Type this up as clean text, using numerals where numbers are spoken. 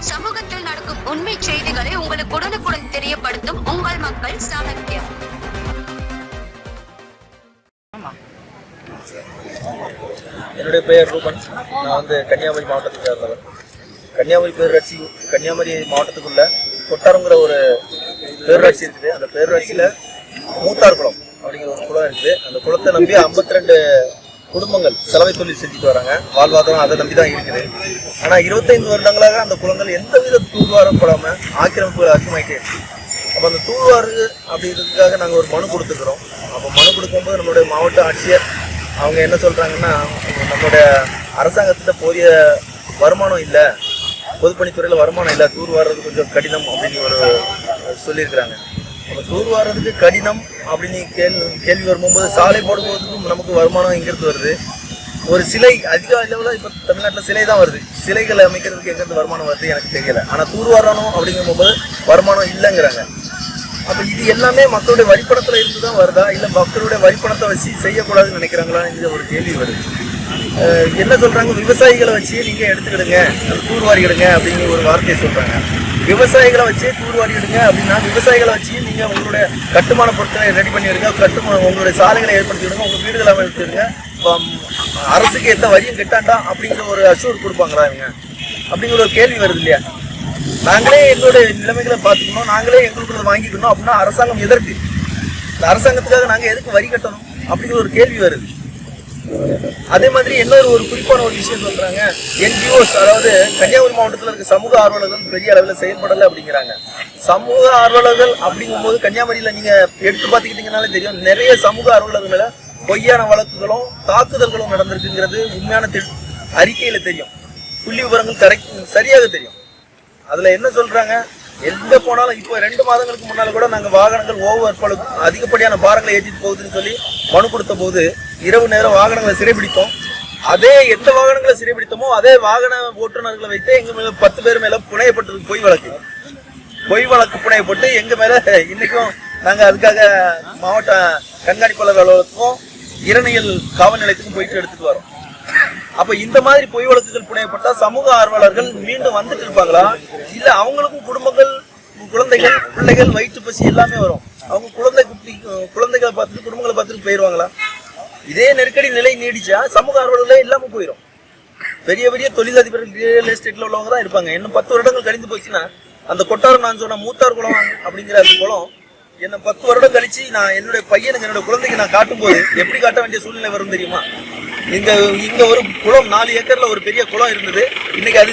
சமூகத்தில் நடக்கும் உண்மை செய்திகளை உங்களுக்கு உடனுக்குடன் தெரியப்படுத்தும் உங்கள் மக்கள் சாணக்கியம். என்னுடைய பெயர் ரூபன். நான் கன்னியாகுமரி மாவட்டத்தை சேர்ந்தவர். கன்னியாகுமரி பேரூராட்சி கன்னியாகுமரி மாவட்டத்துக்குள்ள கொட்டாரங்கிற ஒரு பேரூராட்சி இருக்குது. அந்த பேரூராட்சியில் மூத்தார்குளம் அப்படிங்கிற ஒரு குளம் இருக்குது. அந்த குளத்தை நம்பி 52 குடும்பங்கள் சலவை தொழில் செஞ்சுட்டு வராங்க. வாழ்வாதாரம் அதை நம்பி தான் இருக்குது. ஆனால் 25 வருடங்களாக அந்த குளங்கள் எந்தவித தூர்வாரப்படாமல் ஆக்கிரமிப்புகள் அதிகமாகிட்டே இருக்குது. அப்போ அந்த தூர்வாரு அப்படிங்கிறதுக்காக நாங்கள் ஒரு மனு கொடுத்துக்கிறோம். அப்போ மனு கொடுக்கும்போது நம்மளுடைய மாவட்ட ஆட்சியர் அவங்க என்ன சொல்கிறாங்கன்னா, நம்மளுடைய அரசாங்கத்திட்ட போதிய வருமானம் இல்லை, பொதுப்பணித்துறையில் வருமானம் இல்லை, தூர்வாரது கொஞ்சம் கடினம் அப்படின்னு ஒரு சொல்லியிருக்கிறாங்க. அப்போ தூர்வாரதுக்கு கடினம் அப்படின்னு கேள்வி வரும்போது சாலை போடும்போதுக்கும் நமக்கு வருமானம் எங்கேருந்து வருது? ஒரு சிலை அதிக அளவில் இப்போ தமிழ்நாட்டில் சிலை தான் வருது. சிலைகளை அமைக்கிறதுக்கு எங்கேருந்து வருமானம் வருது எனக்கு தெரியலை. ஆனால் தூர்வாரணும் அப்படிங்கும்போது வருமானம் இல்லைங்கிறாங்க. அப்போ இது எல்லாமே மக்களுடைய வரிப்பணத்தில் இருந்து தான் வருதா, இல்லை மக்களுடைய வரிப்பணத்தை வச்சு செய்யக்கூடாதுன்னு நினைக்கிறாங்களான்னு ஒரு கேள்வி வருது. என்ன சொல்கிறாங்க, விவசாயிகளை வச்சு நீங்கள் எடுத்துக்கிடுங்க, தூர்வாரிக்கிடுங்க அப்படிங்கிற ஒரு வார்த்தையை சொல்கிறாங்க. விவசாயிகளை வச்சே தூர்வாரிக்கிடுங்க அப்படின்னா விவசாயிகளை வச்சு நீங்கள் உங்களுடைய கட்டுமான பொருட்களை ரெடி பண்ணிவிடுங்க, உங்களுடைய சாலைகளை ஏற்படுத்திவிடுங்க, உங்கள் வீடுகளை அமைத்துடுங்க, அரசுக்கு எந்த வரியும் கெட்டாண்டா அப்படிங்கிற ஒரு அஷூர் கொடுப்பாங்களா இவங்க அப்படிங்கிற ஒரு கேள்வி வருது இல்லையா? நாங்களே எங்களுடைய நிலைமைகளை பார்த்துக்கணும், நாங்களே எங்களுக்குள்ள வாங்கிக்கணும் அப்படின்னா அரசாங்கம் எதற்கு? இந்த அரசாங்கத்துக்காக நாங்கள் எதுக்கு வரி கட்டணும் அப்படிங்கிற ஒரு கேள்வி வருது. அதே மாதிரி இன்னொரு குறிப்பான ஒரு விஷயம் சொல்றாங்க, NGOs, அதாவது கன்னியாகுமரி மாவட்டத்தில் இருக்க சமூக ஆர்வலர்கள் பெரிய அளவில் செயல்படலை அப்படிங்கிறாங்க. சமூக ஆர்வலர்கள் அப்படிங்கும்போது கன்னியாகுமரியில் நீங்க எடுத்து பார்த்துக்கிட்டீங்கன்னாலே தெரியும், நிறைய சமூக ஆர்வலர்கள் மேல பொய்யான வழக்குகளும் தாக்குதல்களும் நடந்திருக்குங்கிறது உண்மையான அறிக்கையில தெரியும். புள்ளி விவரங்கள் சரியாக தெரியும். அதுல என்ன சொல்றாங்க, எங்க போனாலும் இப்போ 2 மாதங்களுக்கு முன்னால கூட நாங்கள் வாகனங்கள் அதிகப்படியான பாரங்களை ஏற்றிட்டு போகுதுன்னு சொல்லி மனு கொடுத்த போது இரவு நேரம் வாகனங்களை சிறைபிடித்தோம். அதே எந்த வாகனங்களை சிறைபிடித்தோமோ அதே வாகன ஓட்டுநர்களை வைத்து எங்க மேல 10 பேர் மேல புனையப்பட்டது பொய் வழக்கு புனையப்பட்டு எங்க மேல இன்னைக்கும் நாங்க அதுக்காக மாவட்ட கண்காணிப்பாளர் அலுவலகத்துக்கும் இரணியல் காவல் நிலையத்துக்கும் போயிட்டு எடுத்துட்டு வரோம். அப்ப இந்த மாதிரி பொய் வழக்குகள் புனையப்பட்டா சமூக ஆர்வலர்கள் மீண்டும் வந்துட்டு இருப்பாங்களா, இல்ல அவங்களுக்கும் குடும்பங்கள், குழந்தைகள், பிள்ளைகள், வயிற்று பசி எல்லாமே வரும், அவங்க குழந்தைகளை பார்த்துட்டு குடும்பங்களை பார்த்துட்டு போயிடுவாங்களா? இதே நெருக்கடி நிலை நீடிச்சா சமூக ஆர்வலர்களே இல்லாம போயிடும். பெரிய பெரிய தொழிலதிபர்கள் ரியல் எஸ்டேட்ல உள்ளவங்க தான் இருப்பாங்க. இன்னும் 10 வருடங்கள் கழிந்து போச்சுன்னா அந்த கொட்டாரம் நான் சொன்ன மூத்தார்குளம் அப்படிங்கிற அந்த குளம் என்ன 10 வருடம் கழிச்சு நான் என்னுடைய பையனுக்கு என்னோட குழந்தைக்கு நான் காட்டும் போது எப்படி காட்ட வேண்டிய சூழ்நிலை வரும் தெரியுமா? இங்க ஒரு குளம் 4 ஏக்கர்ல ஒரு பெரிய குளம் இருந்தது, இன்னைக்கு அது